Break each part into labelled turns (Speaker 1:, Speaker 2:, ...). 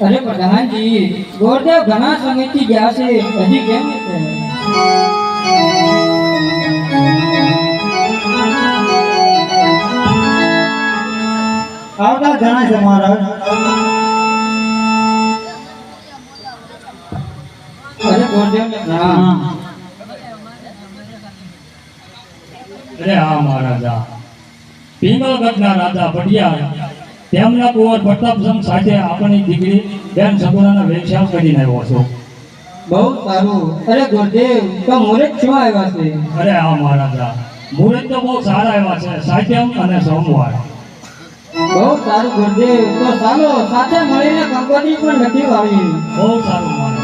Speaker 1: અરે પ્રધાનજી, ગોરદેવ ઘણા સમયથી ગયા છે, હજી કેમ નથી?
Speaker 2: આવતા જણાય છે મહારાજ.
Speaker 1: અરે ગોરદેવ ને
Speaker 2: હા.
Speaker 3: અરે હા મહારાજા, પિંગલગઢના રાજા પડિયા તેમના કુંવર પ્રતાપસિંહ સાથે આપણી દીકરી બેન સગુણાના વેચાણ કરીને આવ્યો છો.
Speaker 1: બહુ સારું. અરે ગોરદેવ, તો મુરત શું આવ્યા છે?
Speaker 3: અરે હા મહારાજા, મુહૂર્ત તો બહુ સારા આવ્યા છે, સાતમ અને સોમવાર.
Speaker 1: બહુ સારું ગોરદેવ, તો ચાલો સાથે મળીને કંકોત્રી પણ નથી વાવી.
Speaker 3: બહુ સારું મહારાજ.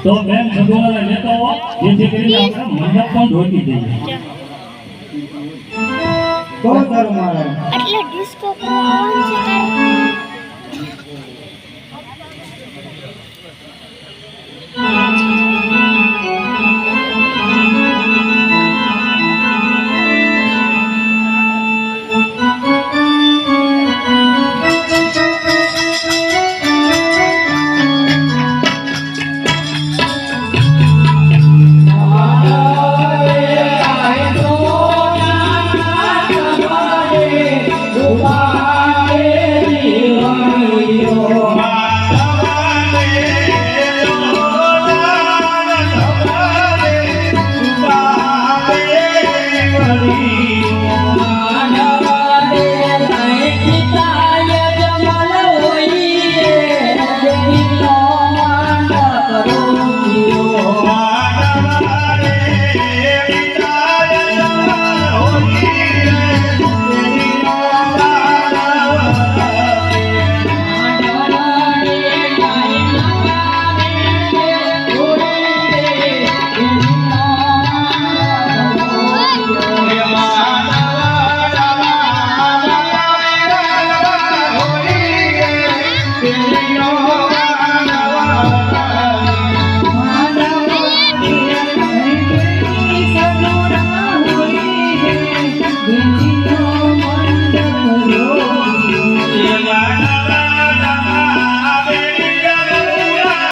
Speaker 3: તો બેન સગુણાને લેતો હો, જેથી કરીને આપણે મંડપ પણ ઢોકી દઈએ.
Speaker 2: બહુ સારું મહારાજ.
Speaker 4: એટલે ડિસ્કો કરવાનો છે તારે.